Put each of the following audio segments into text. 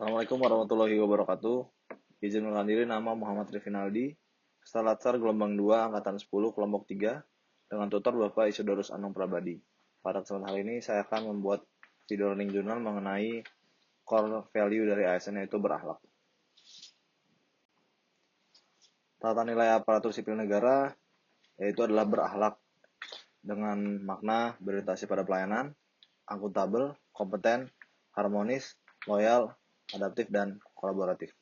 Assalamualaikum warahmatullahi wabarakatuh. Izin menghadiri nama Muhammad Rifinaldi, Latsar gelombang 2 angkatan 10 kelompok 3 dengan tutor Bapak Isudorus Anung Prabadi. Pada kesempatan hari ini saya akan membuat video learning journal mengenai core value dari ASN yaitu berakhlak. Tata nilai aparatur sipil negara yaitu adalah berakhlak dengan makna berorientasi pada pelayanan, akuntabel, kompeten, harmonis, loyal, adaptif, dan kolaboratif.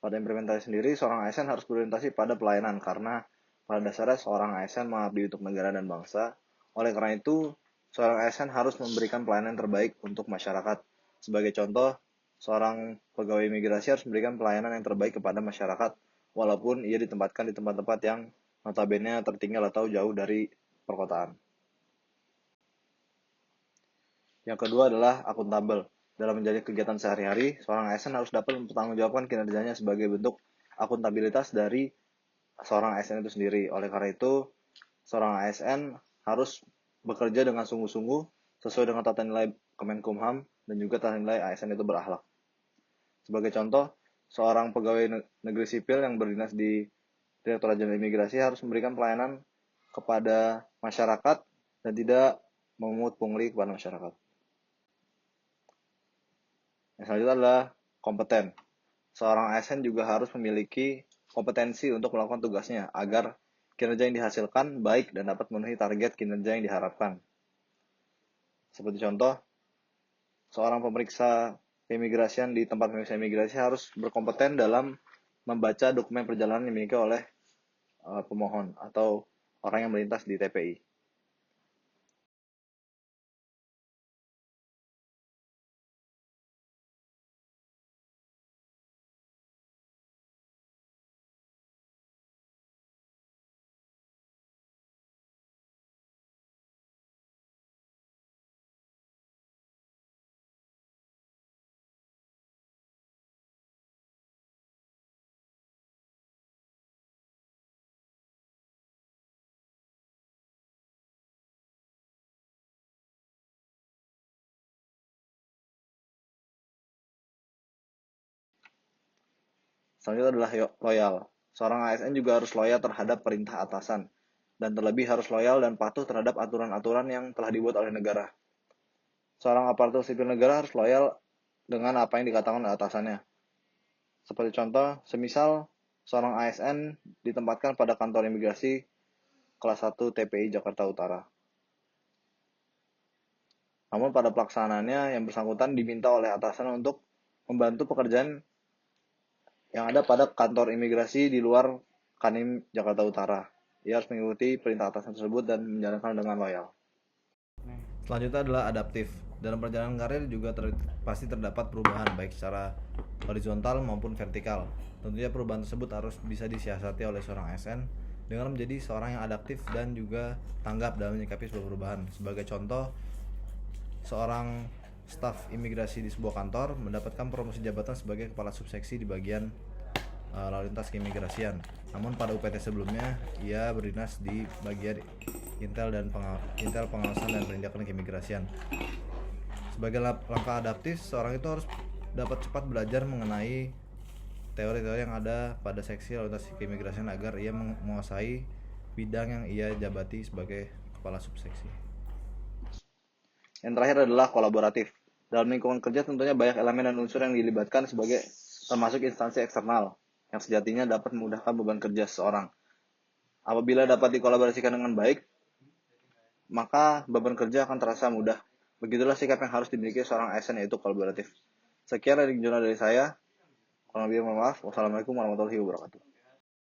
Pada implementasi sendiri, seorang ASN harus berorientasi pada pelayanan karena pada dasarnya seorang ASN mengabdi untuk negara dan bangsa. Oleh karena itu, seorang ASN harus memberikan pelayanan terbaik untuk masyarakat. Sebagai contoh, seorang pegawai imigrasi harus memberikan pelayanan yang terbaik kepada masyarakat, walaupun ia ditempatkan di tempat-tempat yang notabene tertinggal atau jauh dari perkotaan. Yang kedua adalah akuntabel. Dalam menjalani kegiatan sehari-hari, seorang ASN harus dapat mempertanggungjawabkan kinerjanya sebagai bentuk akuntabilitas dari seorang ASN itu sendiri. Oleh karena itu, seorang ASN harus bekerja dengan sungguh-sungguh sesuai dengan tata nilai Kemenkumham dan juga tata nilai ASN itu berakhlak. Sebagai contoh, seorang pegawai negeri sipil yang berdinas di Direktorat Jenderal Imigrasi harus memberikan pelayanan kepada masyarakat dan tidak memungut pungli kepada masyarakat. Yang selanjutnya adalah kompeten. Seorang ASN juga harus memiliki kompetensi untuk melakukan tugasnya agar kinerja yang dihasilkan baik dan dapat memenuhi target kinerja yang diharapkan. Seperti contoh, seorang pemeriksa keimigrasian di tempat pemeriksa imigrasi harus berkompeten dalam membaca dokumen perjalanan yang dimiliki oleh pemohon atau orang yang melintas di TPI. Selanjutnya adalah loyal. Seorang ASN juga harus loyal terhadap perintah atasan, dan terlebih harus loyal dan patuh terhadap aturan-aturan yang telah dibuat oleh negara. Seorang aparatur sipil negara harus loyal dengan apa yang dikatakan oleh atasannya. Seperti contoh, semisal seorang ASN ditempatkan pada kantor imigrasi kelas 1 TPI Jakarta Utara. Namun pada pelaksanaannya yang bersangkutan diminta oleh atasan untuk membantu pekerjaan yang ada pada kantor imigrasi di luar Kanim Jakarta Utara. Ia harus mengikuti perintah atasan tersebut dan menjalankan dengan loyal. Selanjutnya adalah adaptif. Dalam perjalanan karir juga pasti terdapat perubahan baik secara horizontal maupun vertikal. Tentunya perubahan tersebut harus bisa disiasati oleh seorang ASN dengan menjadi seorang yang adaptif dan juga tanggap dalam menyikapi sebuah perubahan. Sebagai contoh, seorang staf imigrasi di sebuah kantor mendapatkan promosi jabatan sebagai kepala subseksi di bagian lalu lintas keimigrasian. Namun pada UPT sebelumnya ia berdinas di bagian Intel pengawasan dan penindakan keimigrasian. Sebagai langkah adaptif, seorang itu harus dapat cepat belajar mengenai teori-teori yang ada pada seksi lalu lintas keimigrasian agar ia menguasai bidang yang ia jabati sebagai kepala subseksi. Yang terakhir adalah kolaboratif. Dalam lingkungan kerja tentunya banyak elemen dan unsur yang dilibatkan sebagai termasuk instansi eksternal yang sejatinya dapat memudahkan beban kerja seseorang. Apabila dapat dikolaborasikan dengan baik, maka beban kerja akan terasa mudah. Begitulah sikap yang harus dimiliki seorang ASN yaitu kolaboratif. Sekian dari jurnal dari saya. Kurang lebih mohon maaf. Wassalamualaikum warahmatullahi wabarakatuh.